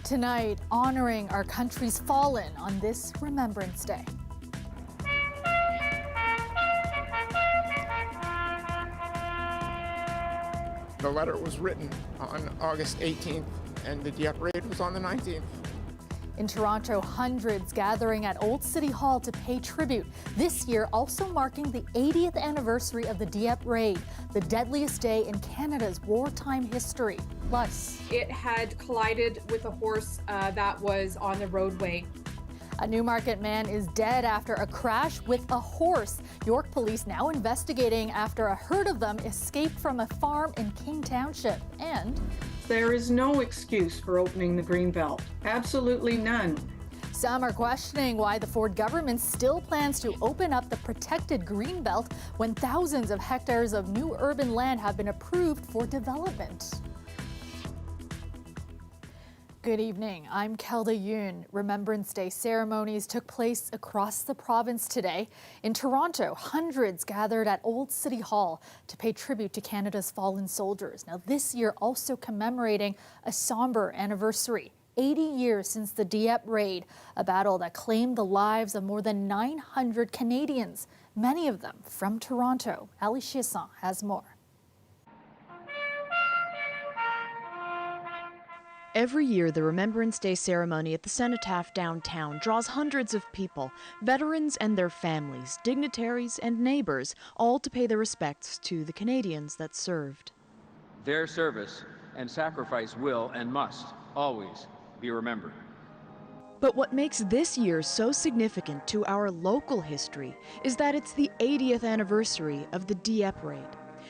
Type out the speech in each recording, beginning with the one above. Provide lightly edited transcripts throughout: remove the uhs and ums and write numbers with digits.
Tonight, honoring our country's fallen on this Remembrance Day. The letter was written on August 18th, and the Dieppe raid was on the 19th. In Toronto, hundreds gathering at Old City Hall to pay tribute. This year also marking the 80th anniversary of the Dieppe raid, the deadliest day in Canada's wartime history. Plus, it had collided with a horse that was on the roadway. A Newmarket man is dead after a crash with a horse. York police now investigating after a herd of them escaped from a farm in King Township. And there is no excuse for opening the Greenbelt. Absolutely none. Some are questioning why the Ford government still plans to open up the protected Greenbelt when thousands of hectares of new urban land have been approved for development. Good evening, I'm Kelda Yoon. Remembrance Day ceremonies took place across the province today. In Toronto, hundreds gathered at Old City Hall to pay tribute to Canada's fallen soldiers. Now, this year also commemorating a somber anniversary. 80 years since the Dieppe raid, a battle that claimed the lives of more than 900 Canadians, many of them from Toronto. Ali Chiasson has more. Every year, the Remembrance Day ceremony at the Cenotaph downtown draws hundreds of people, veterans and their families, dignitaries and neighbors, all to pay their respects to the Canadians that served. Their service and sacrifice will and must always be remembered. But what makes this year so significant to our local history is that it's the 80th anniversary of the Dieppe raid,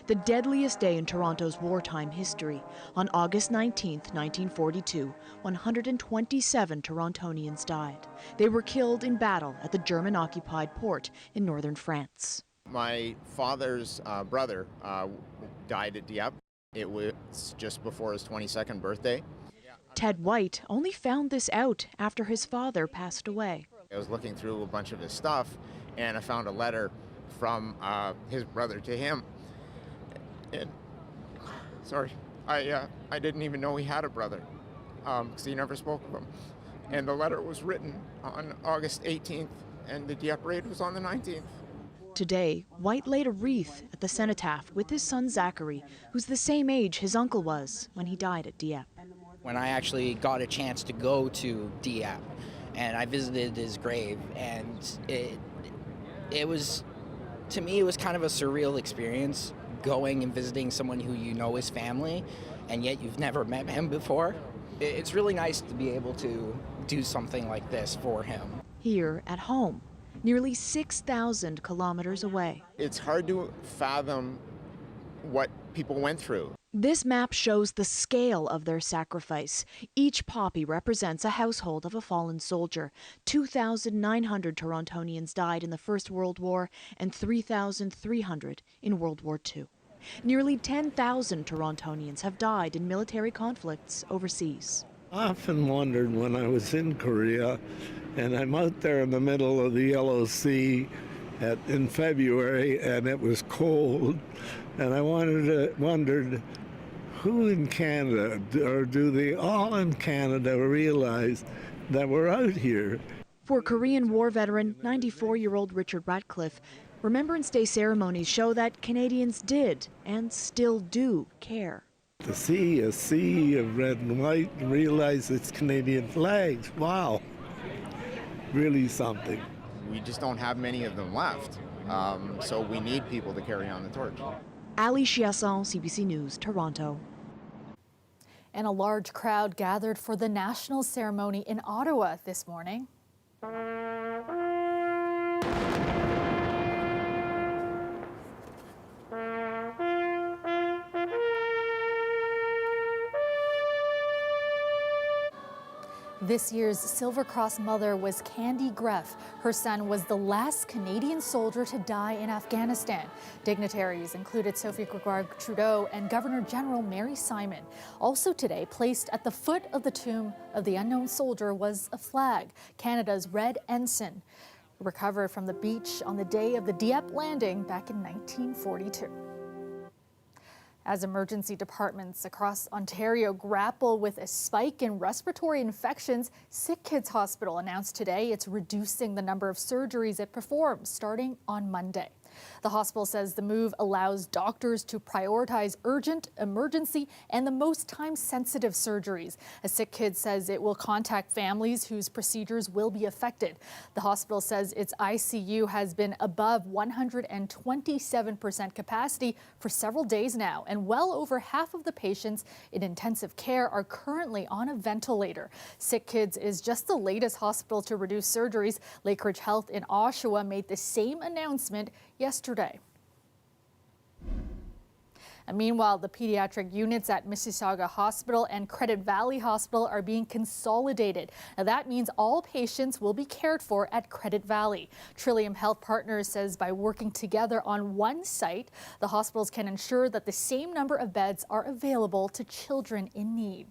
the deadliest day in Toronto's wartime history. On August 19, 1942, 127 Torontonians died. They were killed in battle at the German-occupied port in northern France. My father's brother died at Dieppe. It was just before his 22nd birthday. Ted White only found this out after his father passed away. I was looking through a bunch of his stuff, and I found a letter from his brother to him. And, sorry, I didn't even know he had a brother, because he never spoke of him. And the letter was written on August 18th, and the Dieppe raid was on the 19th. Today, White laid a wreath at the Cenotaph with his son Zachary, who's the same age his uncle was when he died at Dieppe. When I actually got a chance to go to Dieppe, and I visited his grave, and it was, to me, it was kind of a surreal experience, going and visiting someone who you know is family, and yet you've never met him before. It's really nice to be able to do something like this for him. Here at home, nearly 6,000 kilometers away. It's hard to fathom what people went through. This map shows the scale of their sacrifice. Each poppy represents a household of a fallen soldier. 2,900 Torontonians died in the First World War and 3,300 in World War II. Nearly 10,000 Torontonians have died in military conflicts overseas. I often wondered when I was in Korea, and I'm out there in the middle of the Yellow Sea in February, and it was cold, and I wondered, who in Canada, or do they all in Canada realize that we're out here? For Korean War veteran, 94-year-old Richard Ratcliffe, Remembrance Day ceremonies show that Canadians did and still do care. To see a sea of red and white and realize it's Canadian flags, wow, really something. We just don't have many of them left, so we need people to carry on the torch. Ali Chiasson, CBC News, Toronto. And a large crowd gathered for the national ceremony in Ottawa this morning. This year's Silver Cross mother was Candy Greff. Her son was the last Canadian soldier to die in Afghanistan. Dignitaries included Sophie Gregoire Trudeau and Governor General Mary Simon. Also today, placed at the foot of the tomb of the unknown soldier was a flag, Canada's red ensign, recovered from the beach on the day of the Dieppe landing back in 1942. As emergency departments across Ontario grapple with a spike in respiratory infections, Sick Kids Hospital announced today it's reducing the number of surgeries it performs starting on Monday. The hospital says the move allows doctors to prioritize urgent, emergency, and the most time-sensitive surgeries. A Sick Kids says it will contact families whose procedures will be affected. The hospital says its ICU has been above 127% capacity for several days now, and well over half of the patients in intensive care are currently on a ventilator. Sick Kids is just the latest hospital to reduce surgeries. Lakeridge Health in Oshawa made the same announcement yesterday. And meanwhile, the pediatric units at Mississauga Hospital and Credit Valley Hospital are being consolidated. Now that means all patients will be cared for at Credit Valley. Trillium Health Partners says by working together on one site, the hospitals can ensure that the same number of beds are available to children in need.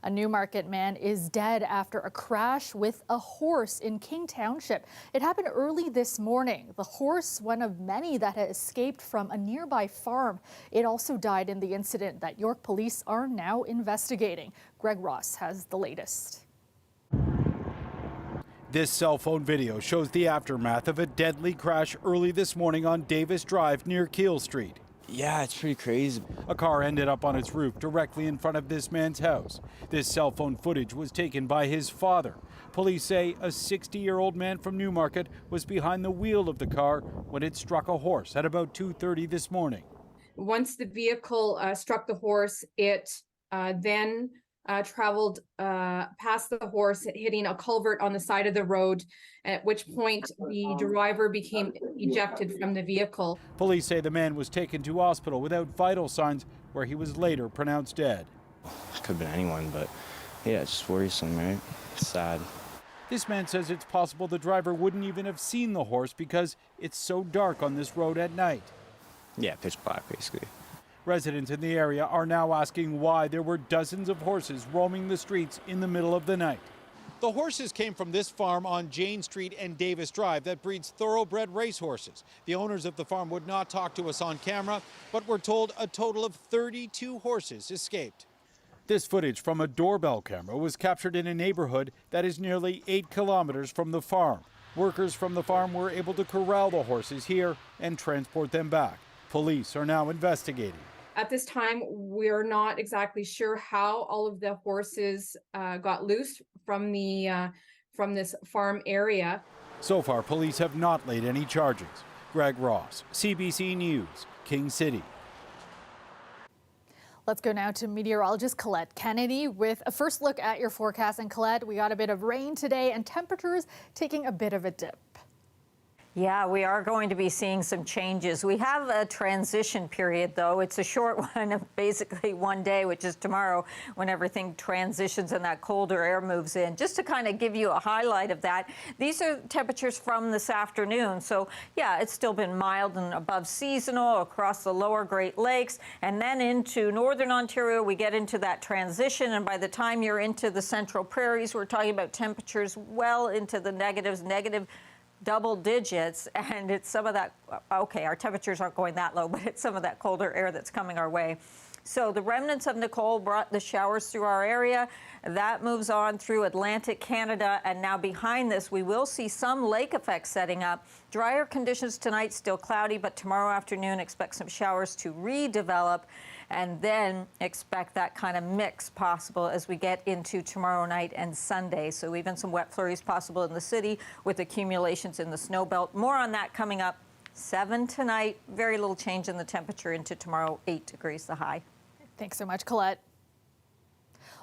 A Newmarket man is dead after a crash with a horse in King Township. It happened early this morning. The horse, one of many that had escaped from a nearby farm. It also died in the incident that York police are now investigating. Greg Ross has the latest. This cell phone video shows the aftermath of a deadly crash early this morning on Davis Drive near Keele Street. Yeah, it's pretty crazy. A car ended up on its roof directly in front of this man's house. This cell phone footage was taken by his father. Police say a 60-year-old man from Newmarket was behind the wheel of the car when it struck a horse at about 2:30 this morning. Once the vehicle struck the horse, it then traveled past the horse, hitting a culvert on the side of the road, at which point the driver became ejected from the vehicle. Police say the man was taken to hospital without vital signs, where he was later pronounced dead. Could have been anyone, but yeah, it's just worrisome, right? Sad. This man says it's possible the driver wouldn't even have seen the horse because it's so dark on this road at night. Yeah, pitch black, basically. Residents in the area are now asking why there were dozens of horses roaming the streets in the middle of the night. The horses came from this farm on Jane Street and Davis Drive that breeds thoroughbred racehorses. The owners of the farm would not talk to us on camera, but we're told a total of 32 horses escaped. This footage from a doorbell camera was captured in a neighborhood that is nearly 8 kilometers from the farm. Workers from the farm were able to corral the horses here and transport them back. Police are now investigating. At this time, we're not exactly sure how all of the horses got loose from this farm area. So far, police have not laid any charges. Greg Ross, CBC News, King City. Let's go now to meteorologist Colette Kennedy with a first look at your forecast. And Colette, we got a bit of rain today and temperatures taking a bit of a dip. Yeah, we are going to be seeing some changes. We have a transition period, though. It's a short one of basically one day, which is tomorrow, when everything transitions and that colder air moves in. Just to kind of give you a highlight of that, these are temperatures from this afternoon. So, yeah, it's still been mild and above seasonal across the lower Great Lakes. And then into northern Ontario, we get into that transition. And by the time you're into the central prairies, we're talking about temperatures well into the negatives, negative double digits, and it's some of that, okay, our temperatures aren't going that low, but it's some of that colder air that's coming our way. So the remnants of Nicole brought the showers through our area. That moves on through Atlantic Canada, and now behind this, we will see some lake effects setting up. Drier conditions tonight, still cloudy, but tomorrow afternoon expect some showers to redevelop, and then expect that kind of mix possible as we get into tomorrow night and Sunday. So even some wet flurries possible in the city with accumulations in the snow belt. More on that coming up. 7 tonight, very little change in the temperature into tomorrow, 8 degrees the high. Thanks so much, Colette.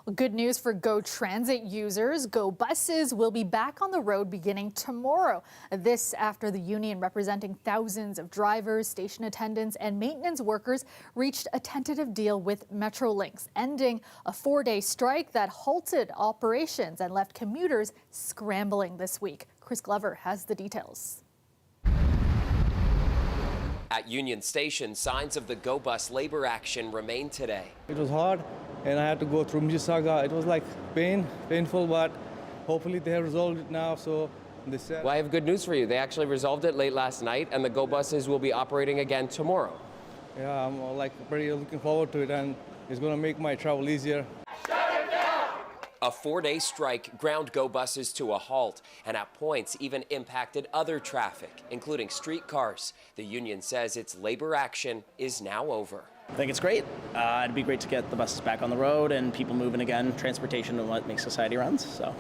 Well, good news for GO Transit users. GO buses will be back on the road beginning tomorrow. This after the union representing thousands of drivers, station attendants, and maintenance workers reached a tentative deal with Metrolinx, ending a 4-day strike that halted operations and left commuters scrambling this week. Chris Glover has the details. At Union Station, signs of the GO Bus labor action remain today. It was hard, and I had to go through Mississauga. It was like painful, but hopefully they have resolved it now. So they said. Well, I have good news for you. They actually resolved it late last night, and the GO buses will be operating again tomorrow. Yeah, I'm like pretty looking forward to it, and it's going to make my travel easier. A 4-day strike ground go buses to a halt and at points even impacted other traffic, including streetcars. The union says its labor action is now over. I think it's great. It'd be great to get the buses back on the road and people moving again. Transportation and what makes society runs. So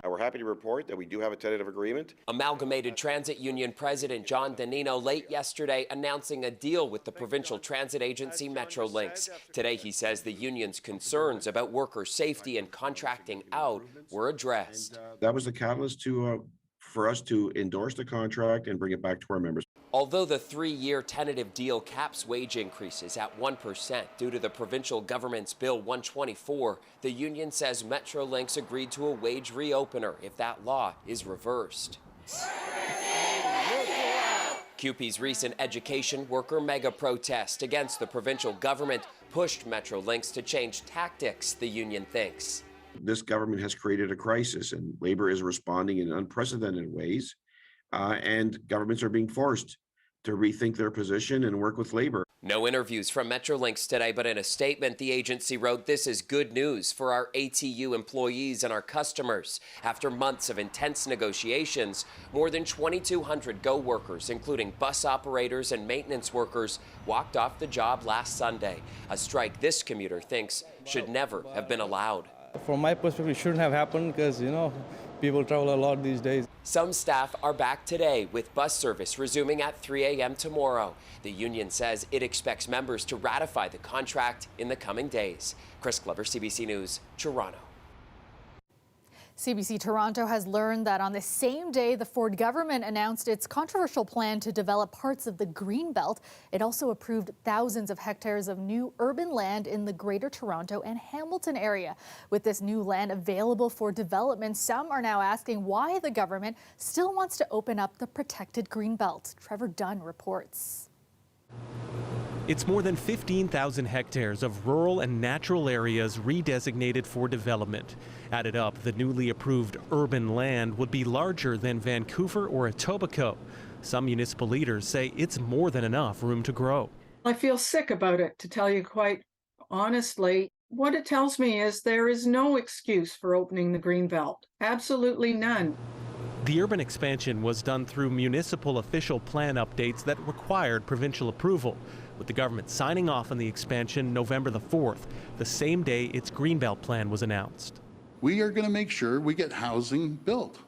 we're happy to report that we do have a tentative agreement. Amalgamated Transit Union President John Danino late yesterday announcing a deal with the provincial transit agency Metrolinx. Today he says the union's concerns about worker safety and contracting out were addressed. That was the catalyst for us to endorse the contract and bring it back to our members. Although the 3-year tentative deal caps wage increases at 1% due to the provincial government's Bill 124, the union says Metrolinx agreed to a wage reopener if that law is reversed. CUPE's recent education worker mega protest against the provincial government pushed Metrolinx to change tactics, the union thinks. This government has created a crisis, and labor is responding in unprecedented ways, and governments are being forced to rethink their position and work with labor. No interviews from Metrolinx today, but in a statement, the agency wrote, "This is good news for our ATU employees and our customers." After months of intense negotiations, more than 2,200 Go workers, including bus operators and maintenance workers, walked off the job last Sunday. A strike this commuter thinks should never have been allowed. From my perspective, it shouldn't have happened because, people travel a lot these days. Some staff are back today with bus service resuming at 3 a.m. tomorrow. The union says it expects members to ratify the contract in the coming days. Chris Glover, CBC News, Toronto. CBC Toronto has learned that on the same day the Ford government announced its controversial plan to develop parts of the Greenbelt, it also approved thousands of hectares of new urban land in the Greater Toronto and Hamilton area. With this new land available for development, some are now asking why the government still wants to open up the protected Greenbelt. Trevor Dunn reports. It's more than 15,000 hectares of rural and natural areas redesignated for development. Added up, the newly approved urban land would be larger than Vancouver or Etobicoke. Some municipal leaders say it's more than enough room to grow. I feel sick about it, to tell you quite honestly. What it tells me is there is no excuse for opening the Greenbelt. Absolutely none. The urban expansion was done through municipal official plan updates that required provincial approval, with the government signing off on the expansion November the 4th, the same day its Greenbelt plan was announced. We are going to make sure we get housing built.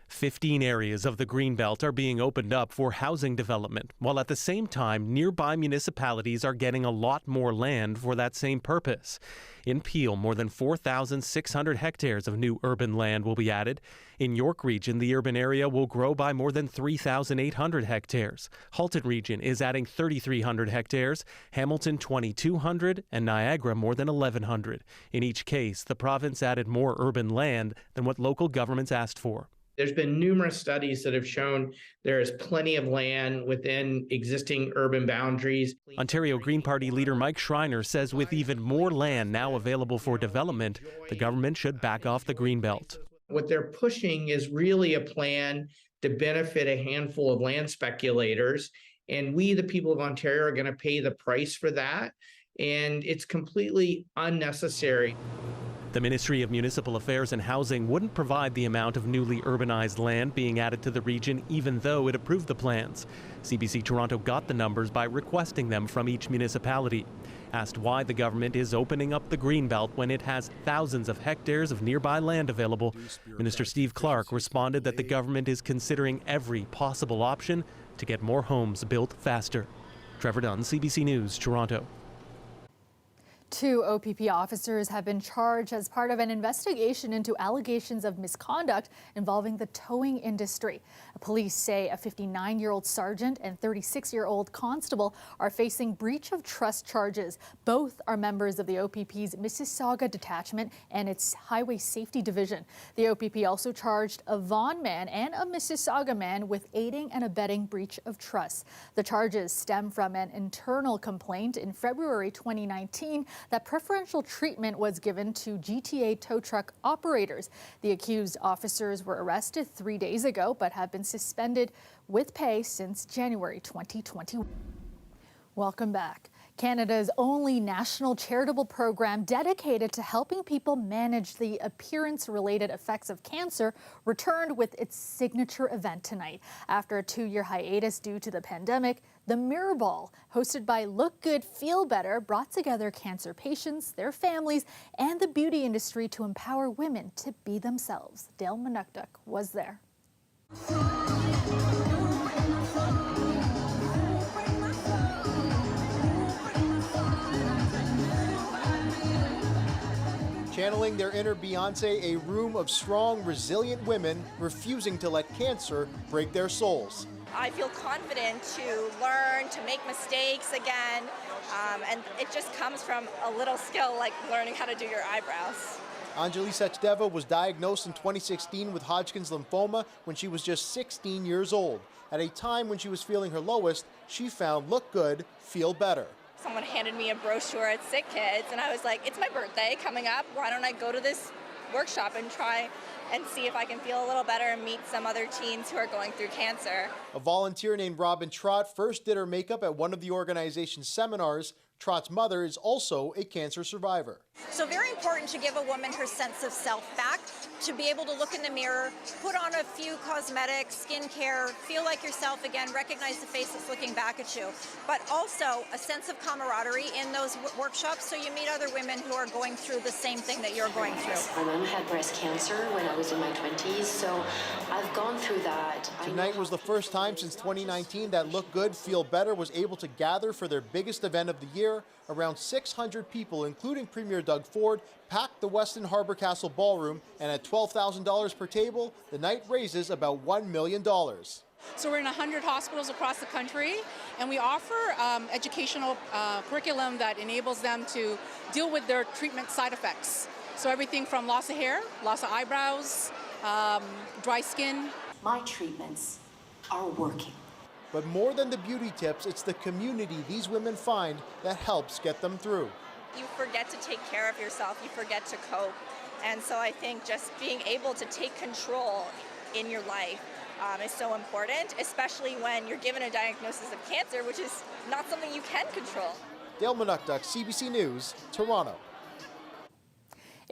15 areas of the Greenbelt are being opened up for housing development, while at the same time, nearby municipalities are getting a lot more land for that same purpose. In Peel, more than 4,600 hectares of new urban land will be added. In York Region, the urban area will grow by more than 3,800 hectares. Halton Region is adding 3,300 hectares, Hamilton 2,200, and Niagara more than 1,100. In each case, the province added more urban land than what local governments asked for. There's been numerous studies that have shown there is plenty of land within existing urban boundaries. Ontario Green Party leader Mike Schreiner says with even more land now available for development, the government should back off the Greenbelt. What they're pushing is really a plan to benefit a handful of land speculators, and we, the people of Ontario, are going to pay the price for that, and it's completely unnecessary. The Ministry of Municipal Affairs and Housing wouldn't provide the amount of newly urbanized land being added to the region even though it approved the plans. CBC Toronto got the numbers by requesting them from each municipality. Asked why the government is opening up the Greenbelt when it has thousands of hectares of nearby land available, Minister Steve Clark responded that the government is considering every possible option to get more homes built faster. Trevor Dunn, CBC News, Toronto. 2 OPP officers have been charged as part of an investigation into allegations of misconduct involving the towing industry. Police say a 59-year-old sergeant and 36-year-old constable are facing breach of trust charges. Both are members of the OPP's Mississauga detachment and its Highway Safety Division. The OPP also charged a Vaughan man and a Mississauga man with aiding and abetting breach of trust. The charges stem from an internal complaint in February 2019 that preferential treatment was given to GTA tow truck operators. The accused officers were arrested 3 days ago but have been suspended with pay since January 2021. Welcome back. Canada's only national charitable program dedicated to helping people manage the appearance-related effects of cancer returned with its signature event tonight. After a 2-year hiatus due to the pandemic, the Mirror Ball, hosted by Look Good, Feel Better, brought together cancer patients, their families, and the beauty industry to empower women to be themselves. Dale Manukduk was there. Channeling their inner Beyonce, a room of strong, resilient women refusing to let cancer break their souls. I feel confident to learn, to make mistakes again, and it just comes from a little skill like learning how to do your eyebrows. Anjali Sachdeva was diagnosed in 2016 with Hodgkin's lymphoma when she was just 16 years old. At a time when she was feeling her lowest, she found Look Good, Feel Better. Someone handed me a brochure at Sick Kids, and I was like, it's my birthday coming up. Why don't I go to this workshop and try and see if I can feel a little better and meet some other teens who are going through cancer. A volunteer named Robin Trott first did her makeup at one of the organization's seminars. Trott's mother is also a cancer survivor. So very important to give a woman her sense of self back, to be able to look in the mirror, put on a few cosmetics, skincare, feel like yourself again, recognize the face that's looking back at you, but also a sense of camaraderie in those workshops so you meet other women who are going through the same thing that you're going through. My mom had breast cancer when I was in my 20s, so I've gone through that. Tonight was the first time since 2019 that Look Good, Feel Better was able to gather for their biggest event of the year. Around 600 people, including Premier Doug Ford, packed the Westin Harbour Castle Ballroom, and at $12,000 per table, the night raises about $1 million. So we're in 100 hospitals across the country, and we offer educational curriculum that enables them to deal with their treatment side effects. So everything from loss of hair, loss of eyebrows, dry skin. My treatments are working. But more than the beauty tips, it's the community these women find that helps get them through. You forget to take care of yourself, you forget to cope. And so I think just being able to take control in your life is so important, especially when you're given a diagnosis of cancer, which is not something you can control. Dale Manukduk, CBC News, Toronto.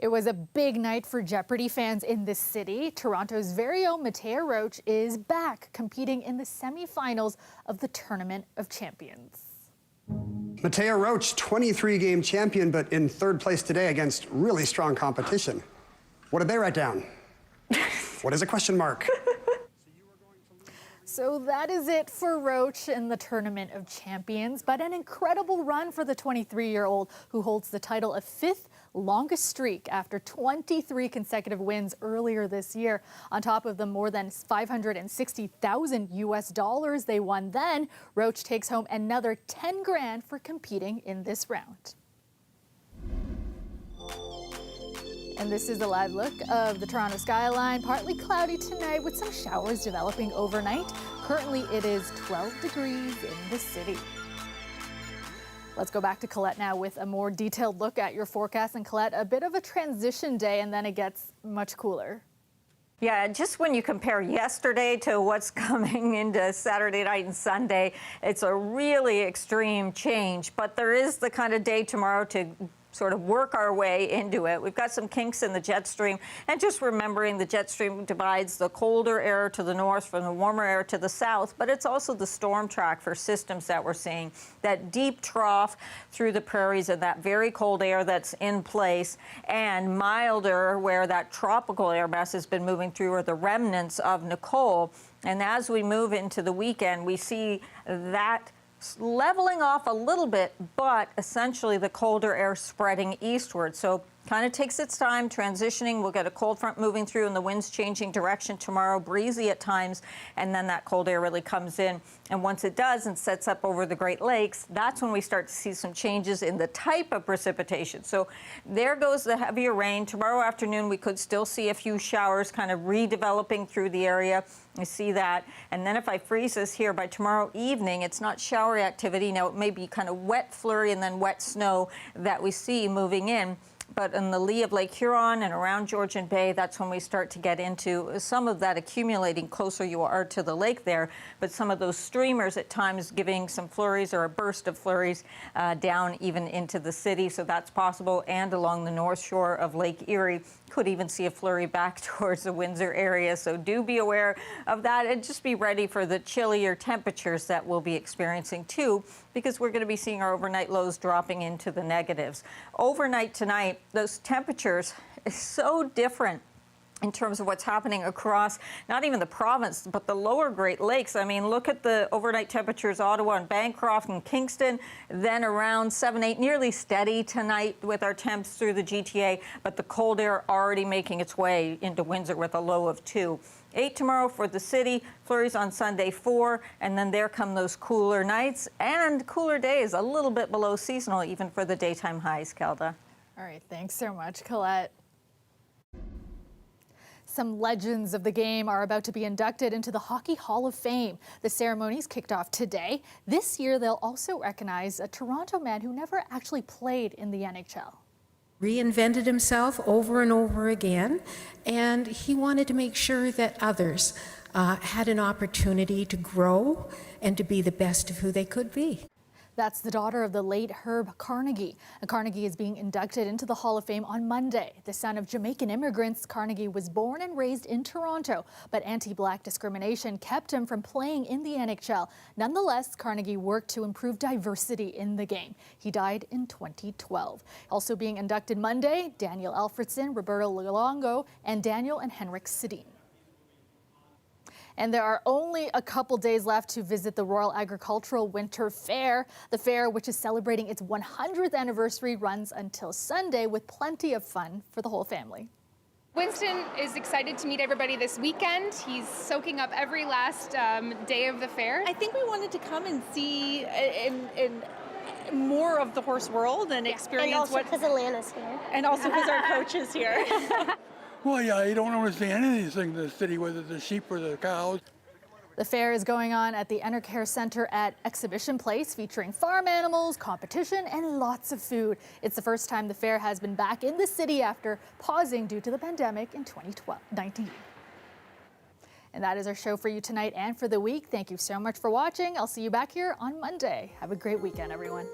It was a big night for Jeopardy fans in the city. Toronto's very own Matea Roach is back competing in the semifinals of the Tournament of Champions. Matea Roach, 23-game champion, but in third place today against really strong competition. What did they write down? What is a question mark? So that is it for Roach in the Tournament of Champions, but an incredible run for the 23-year-old who holds the title of fifth longest streak after 23 consecutive wins earlier this year. On top of the more than $560,000 US they won then, Roach takes home another 10 grand for competing in this round. And this is a live look of the Toronto skyline. Partly cloudy tonight with some showers developing overnight. Currently it is 12 degrees in the city. Let's go back to Colette now with a more detailed look at your forecast. And Colette, a bit of a transition day and then it gets much cooler. Yeah, just when you compare yesterday to what's coming into Saturday night and Sunday, it's a really extreme change. But there is the kind of day tomorrow to sort of work our way into it. We've got some kinks in the jet stream, and just remembering the jet stream divides the colder air to the north from the warmer air to the south, but it's also the storm track for systems that we're seeing. That deep trough through the prairies and that very cold air that's in place, and milder where that tropical air mass has been moving through are the remnants of Nicole. And as we move into the weekend, we see that leveling off a little bit, but essentially the colder air spreading eastward. So kind of takes its time transitioning. We'll get a cold front moving through and the winds changing direction tomorrow, breezy at times, and then that cold air really comes in. And once it does and sets up over the Great Lakes, that's when we start to see some changes in the type of precipitation. So there goes the heavier rain. Tomorrow afternoon, we could still see a few showers kind of redeveloping through the area. You see that. And then if I freeze this here by tomorrow evening, it's not showery activity. Now, it may be kind of wet flurry and then wet snow that we see moving in. But in the lee of Lake Huron and around Georgian Bay, that's when we start to get into some of that accumulating closer you are to the lake there. But some of those streamers at times giving some flurries or a burst of flurries down even into the city. So that's possible. And along the north shore of Lake Erie, could even see a flurry back towards the Windsor area. So do be aware of that and just be ready for the chillier temperatures that we'll be experiencing too, because we're going to be seeing our overnight lows dropping into the negatives. Overnight tonight, those temperatures is so different in terms of what's happening across not even the province, but the lower Great Lakes. I mean, look at the overnight temperatures, Ottawa and Bancroft and Kingston, then around 7, 8, nearly steady tonight with our temps through the GTA, but the cold air already making its way into Windsor with a low of 2. 8 tomorrow for the city, flurries on Sunday 4, and then there come those cooler nights and cooler days, a little bit below seasonal even for the daytime highs, Kelda. All right, thanks so much, Colette. Some legends of the game are about to be inducted into the Hockey Hall of Fame. The ceremonies kicked off today. This year, they'll also recognize a Toronto man who never actually played in the NHL. Reinvented himself over and over again, and he wanted to make sure that others had an opportunity to grow and to be the best of who they could be. That's the daughter of the late Herb Carnegie. Carnegie is being inducted into the Hall of Fame on Monday. The son of Jamaican immigrants, Carnegie was born and raised in Toronto, but anti-Black discrimination kept him from playing in the NHL. Nonetheless, Carnegie worked to improve diversity in the game. He died in 2012. Also being inducted Monday, Daniel Alfredson, Roberto Luongo, and Daniel and Henrik Sedin. And there are only a couple days left to visit the Royal Agricultural Winter Fair. The fair, which is celebrating its 100th anniversary, runs until Sunday with plenty of fun for the whole family. Winston is excited to meet everybody this weekend. He's soaking up every last day of the fair. I think we wanted to come and see in more of the horse world and experience and also because Alana's here. And also because our coach is here. Well, yeah, you don't understand any of these things in the city, whether the sheep or the cows. The fair is going on at the Enercare Center at Exhibition Place, featuring farm animals, competition, and lots of food. It's the first time the fair has been back in the city after pausing due to the pandemic in 2019. And that is our show for you tonight and for the week. Thank you so much for watching. I'll see you back here on Monday. Have a great weekend, everyone.